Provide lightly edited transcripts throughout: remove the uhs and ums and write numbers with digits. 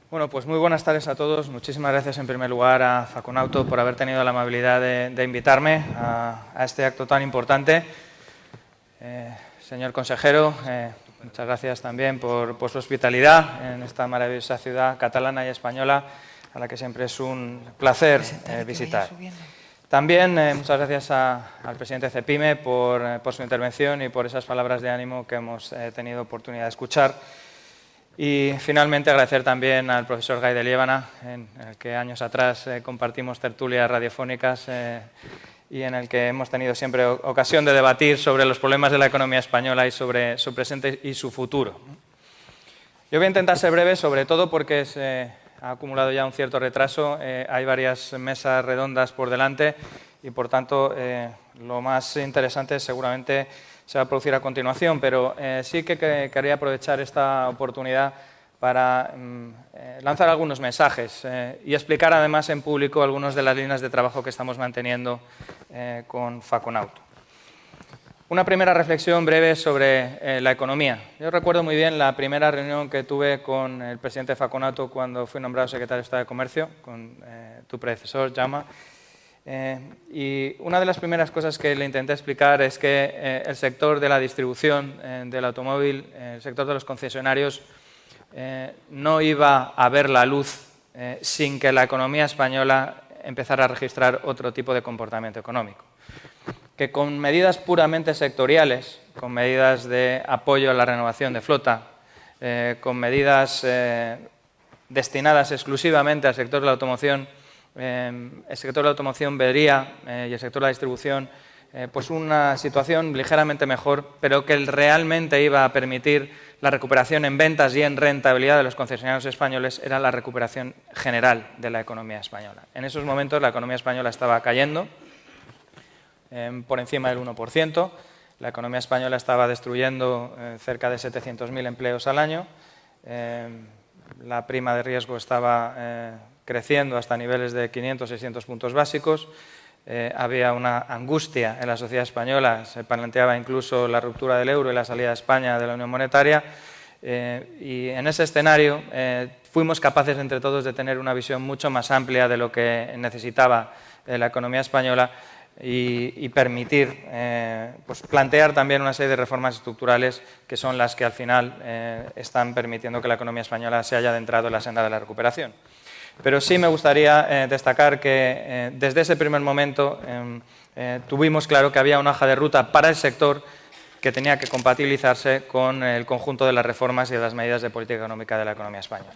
Bueno, pues muy buenas tardes a todos. Muchísimas gracias en primer lugar a Faconauto por haber tenido la amabilidad de invitarme a este acto tan importante. Señor consejero, muchas gracias también por su hospitalidad en esta maravillosa ciudad catalana y española a la que siempre es un placer visitar. También muchas gracias al presidente CEPIME por su intervención y por esas palabras de ánimo que hemos tenido oportunidad de escuchar. Y finalmente agradecer también al profesor Gai de Liébana, en el que años atrás compartimos tertulias radiofónicas y en el que hemos tenido siempre ocasión de debatir sobre los problemas de la economía española y sobre su presente y su futuro. Yo voy a intentar ser breve, sobre todo porque se ha acumulado ya un cierto retraso, hay varias mesas redondas por delante y, por tanto, lo más interesante seguramente se va a producir a continuación, pero sí que quería aprovechar esta oportunidad para lanzar algunos mensajes y explicar además en público algunas de las líneas de trabajo que estamos manteniendo con Faconauto. Una primera reflexión breve sobre la economía. Yo recuerdo muy bien la primera reunión que tuve con el presidente de Faconauto cuando fui nombrado secretario de Estado de Comercio, con tu predecesor, Jaume. Y una de las primeras cosas que le intenté explicar es que el sector de la distribución del automóvil, el sector de los concesionarios, no iba a ver la luz sin que la economía española empezara a registrar otro tipo de comportamiento económico. Que con medidas puramente sectoriales, con medidas de apoyo a la renovación de flota, con medidas destinadas exclusivamente al sector de la automoción, el sector de la automoción vería, y el sector de la distribución, pues una situación ligeramente mejor, pero que realmente iba a permitir la recuperación en ventas y en rentabilidad de los concesionarios españoles era la recuperación general de la economía española. En esos momentos la economía española estaba cayendo por encima del 1%, la economía española estaba destruyendo cerca de 700.000 empleos al año, la prima de riesgo estaba creciendo hasta niveles de 500, 600 puntos básicos, había una angustia en la sociedad española, se planteaba incluso la ruptura del euro y la salida de España de la Unión Monetaria, y en ese escenario fuimos capaces entre todos de tener una visión mucho más amplia de lo que necesitaba la economía española y permitir pues plantear también una serie de reformas estructurales que son las que al final están permitiendo que la economía española se haya adentrado en la senda de la recuperación. Pero sí me gustaría destacar que desde ese primer momento tuvimos claro que había una hoja de ruta para el sector que tenía que compatibilizarse con el conjunto de las reformas y de las medidas de política económica de la economía española.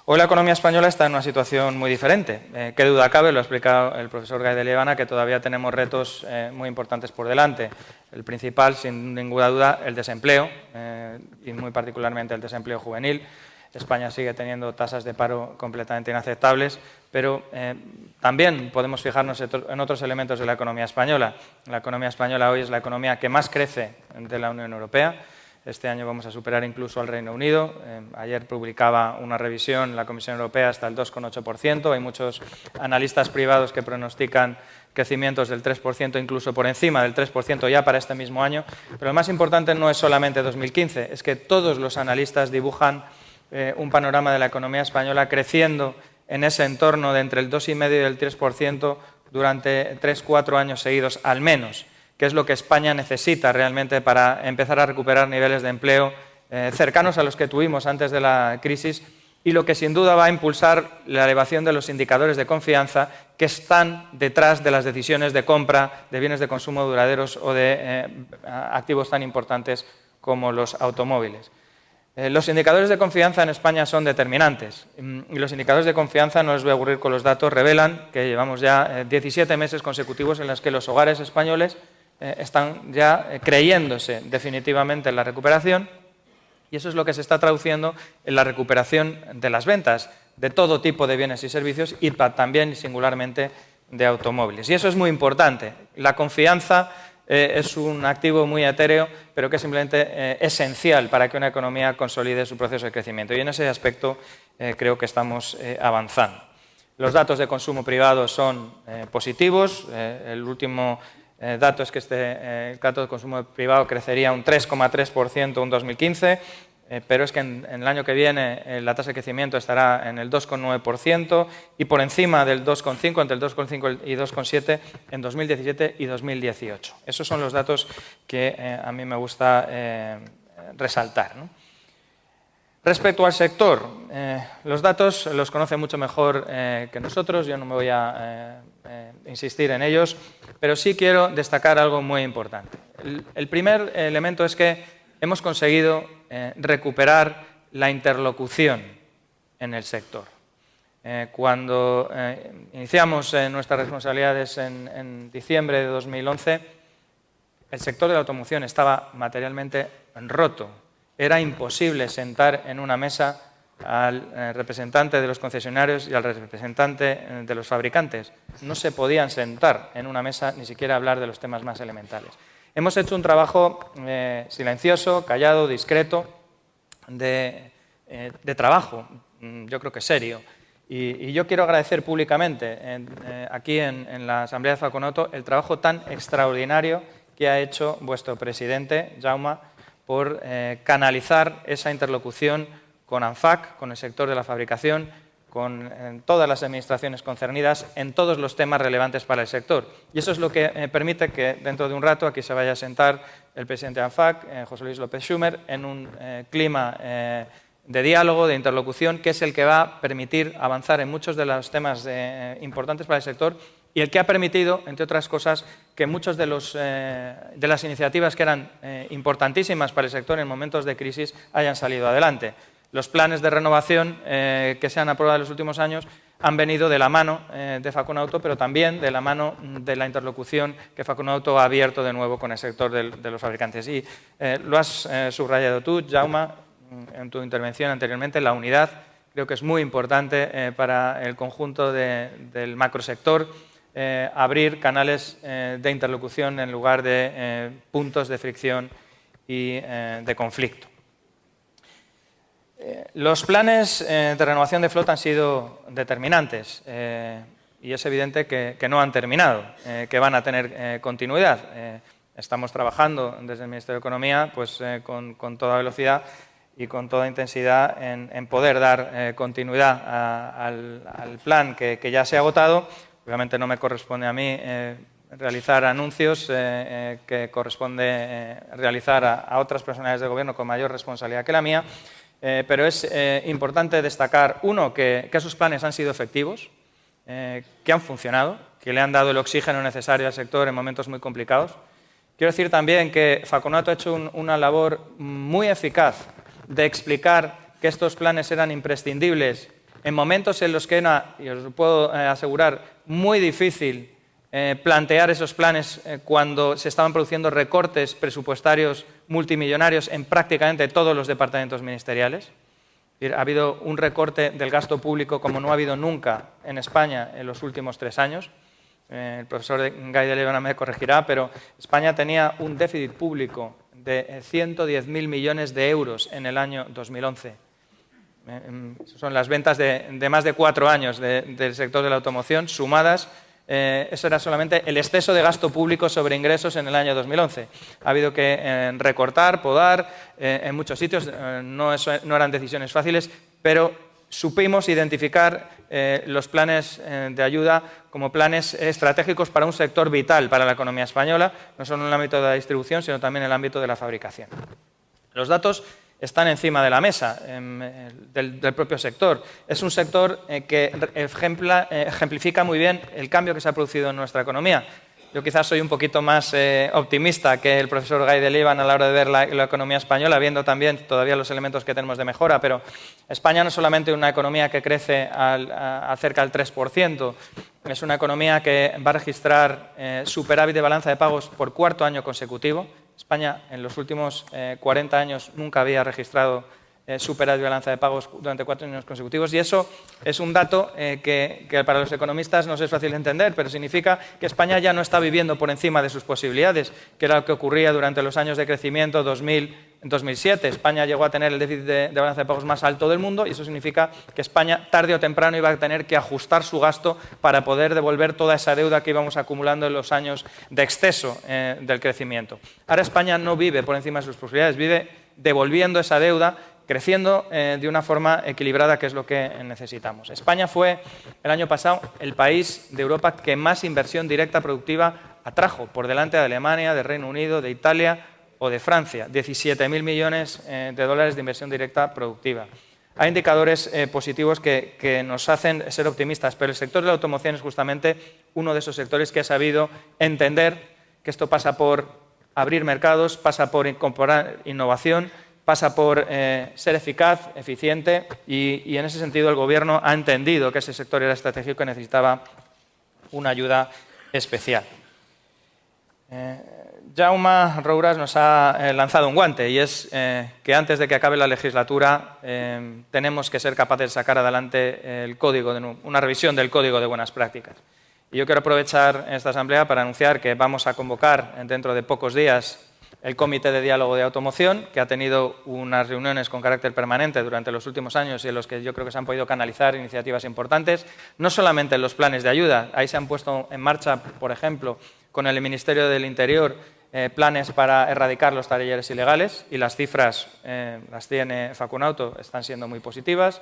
Hoy la economía española está en una situación muy diferente. Qué duda cabe, lo ha explicado el profesor Gai de Liébana, que todavía tenemos retos muy importantes por delante. El principal, sin ninguna duda, el desempleo, y muy particularmente el desempleo juvenil. España sigue teniendo tasas de paro completamente inaceptables, pero también podemos fijarnos en otros elementos de la economía española. La economía española hoy es la economía que más crece de la Unión Europea. Este año vamos a superar incluso al Reino Unido. Ayer publicaba una revisión la Comisión Europea hasta el 2,8%. Hay muchos analistas privados que pronostican crecimientos del 3%, incluso por encima del 3% ya para este mismo año. Pero lo más importante no es solamente 2015, es que todos los analistas dibujan un panorama de la economía española creciendo en ese entorno de entre el 2,5% y el 3% durante 3-4 años seguidos, al menos, que es lo que España necesita realmente para empezar a recuperar niveles de empleo cercanos a los que tuvimos antes de la crisis y lo que sin duda va a impulsar la elevación de los indicadores de confianza que están detrás de las decisiones de compra de bienes de consumo duraderos o de activos tan importantes como los automóviles. Los indicadores de confianza en España son determinantes y los indicadores de confianza, no les voy a aburrir con los datos, revelan que llevamos ya 17 meses consecutivos en los que los hogares españoles están ya creyéndose definitivamente en la recuperación y eso es lo que se está traduciendo en la recuperación de las ventas de todo tipo de bienes y servicios y también y singularmente de automóviles. Y eso es muy importante. La confianza es un activo muy etéreo, pero que es simplemente esencial para que una economía consolide su proceso de crecimiento. Y en ese aspecto creo que estamos avanzando. Los datos de consumo privado son positivos. El último dato es que el dato de consumo privado crecería un 3,3% en 2015. pero es que en el año que viene la tasa de crecimiento estará en el 2,9% y por encima del 2,5%, entre el 2,5 y 2,7% en 2017 y 2018. Esos son los datos que a mí me gusta resaltar, ¿no? Respecto al sector, los datos los conoce mucho mejor que nosotros, yo no me voy a insistir en ellos, pero sí quiero destacar algo muy importante. El primer elemento es que hemos conseguido recuperar la interlocución en el sector. Cuando iniciamos nuestras responsabilidades en diciembre de 2011, el sector de la automoción estaba materialmente roto. Era imposible sentar en una mesa al representante de los concesionarios y al representante de los fabricantes. No se podían sentar en una mesa ni siquiera hablar de los temas más elementales. Hemos hecho un trabajo silencioso, callado, discreto, de trabajo, yo creo que serio. Y yo quiero agradecer públicamente aquí en la Asamblea de Faconauto el trabajo tan extraordinario que ha hecho vuestro presidente, Jaume, por canalizar esa interlocución con ANFAC, con el sector de la fabricación, con todas las administraciones concernidas en todos los temas relevantes para el sector. Y eso es lo que permite que dentro de un rato aquí se vaya a sentar el presidente de ANFAC, José Luis López Schumer, en un clima de diálogo, de interlocución, que es el que va a permitir avanzar en muchos de los temas importantes para el sector y el que ha permitido, entre otras cosas, que muchas de las iniciativas que eran importantísimas para el sector en momentos de crisis hayan salido adelante. Los planes de renovación que se han aprobado en los últimos años han venido de la mano de Faconauto, pero también de la mano de la interlocución que Faconauto ha abierto de nuevo con el sector de los fabricantes. Y lo has subrayado tú, Jaume, en tu intervención anteriormente, la unidad creo que es muy importante para el conjunto del macrosector, abrir canales de interlocución en lugar de puntos de fricción y de conflicto. Los planes de renovación de flota han sido determinantes y es evidente que no han terminado, que van a tener continuidad. Estamos trabajando desde el Ministerio de Economía pues, con toda velocidad y con toda intensidad en poder dar continuidad al plan que ya se ha agotado. Obviamente no me corresponde a mí realizar anuncios que corresponde realizar a otras personalidades del Gobierno con mayor responsabilidad que la mía, pero es importante destacar, uno, que esos planes han sido efectivos, que han funcionado, que le han dado el oxígeno necesario al sector en momentos muy complicados. Quiero decir también que Faconauto ha hecho una labor muy eficaz de explicar que estos planes eran imprescindibles en momentos en los que era, y os lo puedo asegurar, muy difícil plantear esos planes cuando se estaban produciendo recortes presupuestarios multimillonarios en prácticamente todos los departamentos ministeriales. Ha habido un recorte del gasto público como no ha habido nunca en España en los últimos 3 años. El profesor Guy de Líbana me corregirá, pero España tenía un déficit público de 110.000 millones de euros en el año 2011. Son las ventas de más de 4 años del sector de la automoción sumadas. Eso era solamente el exceso de gasto público sobre ingresos en el año 2011. Ha habido que recortar, podar en muchos sitios. No eran decisiones fáciles, pero supimos identificar los planes de ayuda como planes estratégicos para un sector vital para la economía española, no solo en el ámbito de la distribución, sino también en el ámbito de la fabricación. Los datos están encima de la mesa del propio sector. Es un sector que ejemplifica muy bien el cambio que se ha producido en nuestra economía. Yo quizás soy un poquito más optimista que el profesor Guy de Líbana a la hora de ver la economía española, viendo también todavía los elementos que tenemos de mejora, pero España no es solamente una economía que crece a cerca del 3%, es una economía que va a registrar superávit de balanza de pagos por 4º año consecutivo. España en los últimos 40 años nunca había registrado superávit de balanza de pagos durante 4 años consecutivos, y eso es un dato que para los economistas no es fácil de entender, pero significa que España ya no está viviendo por encima de sus posibilidades, que era lo que ocurría durante los años de crecimiento 2007. España llegó a tener el déficit de balanza de pagos más alto del mundo, y eso significa que España tarde o temprano iba a tener que ajustar su gasto para poder devolver toda esa deuda que íbamos acumulando en los años de exceso del crecimiento. Ahora España no vive por encima de sus posibilidades, vive devolviendo esa deuda creciendo de una forma equilibrada, que es lo que necesitamos. España fue el año pasado el país de Europa que más inversión directa productiva atrajo, por delante de Alemania, de Reino Unido, de Italia o de Francia, 17.000 millones de dólares de inversión directa productiva. Hay indicadores positivos que nos hacen ser optimistas, pero el sector de la automoción es justamente uno de esos sectores que ha sabido entender que esto pasa por abrir mercados, pasa por incorporar innovación, pasa por ser eficaz, eficiente y en ese sentido el Gobierno ha entendido que ese sector era estratégico y necesitaba una ayuda especial. Jaume Roures nos ha lanzado un guante y es que antes de que acabe la legislatura tenemos que ser capaces de sacar adelante una revisión del Código de Buenas Prácticas. Y yo quiero aprovechar esta asamblea para anunciar que vamos a convocar dentro de pocos días el Comité de Diálogo de Automoción, que ha tenido unas reuniones con carácter permanente durante los últimos años y en los que yo creo que se han podido canalizar iniciativas importantes, no solamente en los planes de ayuda. Ahí se han puesto en marcha, por ejemplo, con el Ministerio del Interior, planes para erradicar los talleres ilegales y las cifras las tiene Facunauto, están siendo muy positivas.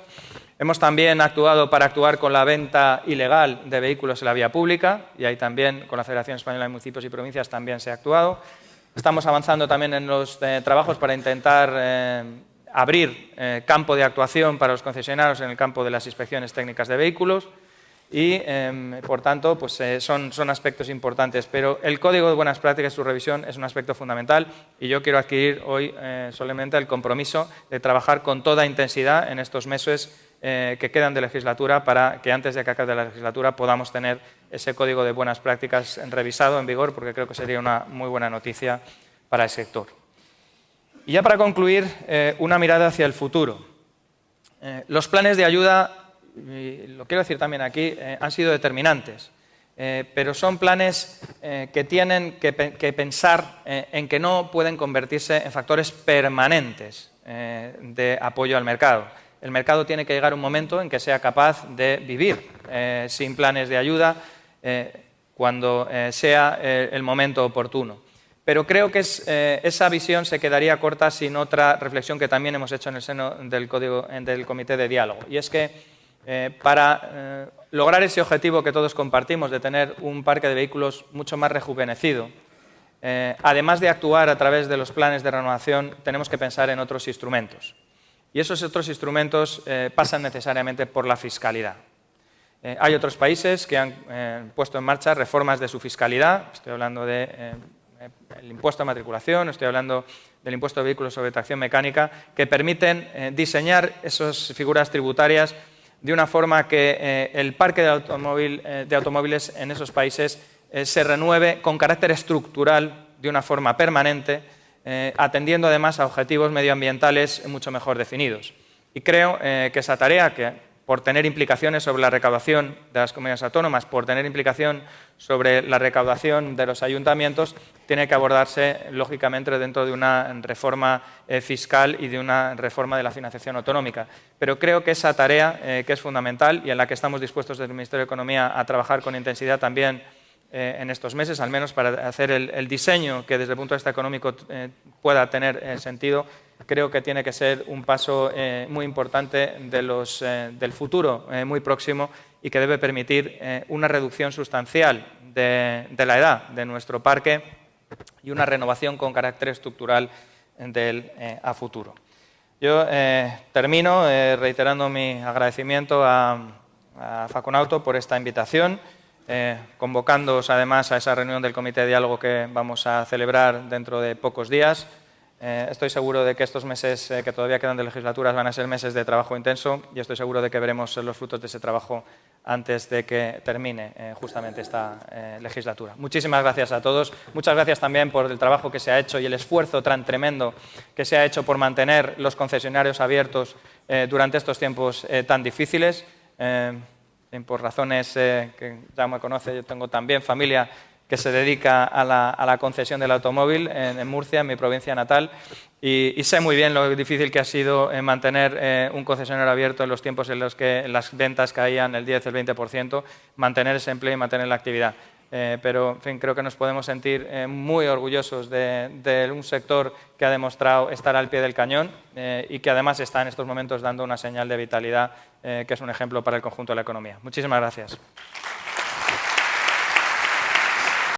Hemos también actuado para actuar con la venta ilegal de vehículos en la vía pública y ahí también con la Federación Española de Municipios y Provincias también se ha actuado. Estamos avanzando también en los trabajos para intentar abrir campo de actuación para los concesionarios en el campo de las inspecciones técnicas de vehículos. Y, por tanto, pues, son aspectos importantes. Pero el Código de Buenas Prácticas y su revisión es un aspecto fundamental y yo quiero adquirir hoy solemnemente el compromiso de trabajar con toda intensidad en estos meses que quedan de legislatura para que antes de que acabe la legislatura podamos tener ese Código de Buenas Prácticas revisado, en vigor, porque creo que sería una muy buena noticia para el sector. Y ya para concluir, una mirada hacia el futuro. Los planes de ayuda, y lo quiero decir también aquí, han sido determinantes, pero son planes que tienen que pensar en que no pueden convertirse en factores permanentes de apoyo al mercado. El mercado tiene que llegar a un momento en que sea capaz de vivir sin planes de ayuda cuando sea el momento oportuno. Pero creo que esa visión se quedaría corta sin otra reflexión que también hemos hecho en el seno del Comité de Diálogo, y es que para lograr ese objetivo que todos compartimos de tener un parque de vehículos mucho más rejuvenecido, además de actuar a través de los planes de renovación, tenemos que pensar en otros instrumentos. Y esos otros instrumentos pasan necesariamente por la fiscalidad. Hay otros países que han puesto en marcha reformas de su fiscalidad. Estoy hablando del impuesto de matriculación, estoy hablando del impuesto de vehículos sobre tracción mecánica, que permiten diseñar esas figuras tributarias de una forma que el parque de automóviles en esos países se renueve con carácter estructural de una forma permanente, atendiendo además a objetivos medioambientales mucho mejor definidos. Y creo que esa tarea, que por tener implicaciones sobre la recaudación de las comunidades autónomas, por tener implicación sobre la recaudación de los ayuntamientos, tiene que abordarse lógicamente dentro de una reforma fiscal y de una reforma de la financiación autonómica. Pero creo que esa tarea, que es fundamental y en la que estamos dispuestos desde el Ministerio de Economía a trabajar con intensidad también en estos meses, al menos para hacer el diseño que desde el punto de vista económico pueda tener sentido, creo que tiene que ser un paso muy importante del futuro muy próximo y que debe permitir una reducción sustancial de la edad de nuestro parque y una renovación con carácter estructural a futuro. Yo termino reiterando mi agradecimiento a Facunauto por esta invitación, convocándoos además a esa reunión del Comité de Diálogo que vamos a celebrar dentro de pocos días. Estoy seguro de que estos meses que todavía quedan de legislaturas van a ser meses de trabajo intenso y estoy seguro de que veremos los frutos de ese trabajo antes de que termine justamente esta legislatura. Muchísimas gracias a todos. Muchas gracias también por el trabajo que se ha hecho y el esfuerzo tan tremendo que se ha hecho por mantener los concesionarios abiertos durante estos tiempos tan difíciles. Por razones que ya me conoce, yo tengo también familia que se dedica a la concesión del automóvil en Murcia, en mi provincia natal, y sé muy bien lo difícil que ha sido mantener un concesionario abierto en los tiempos en los que las ventas caían el 10, el 20%, mantener ese empleo y mantener la actividad. pero en fin, creo que nos podemos sentir muy orgullosos de un sector que ha demostrado estar al pie del cañón y que además está en estos momentos dando una señal de vitalidad que es un ejemplo para el conjunto de la economía. Muchísimas gracias.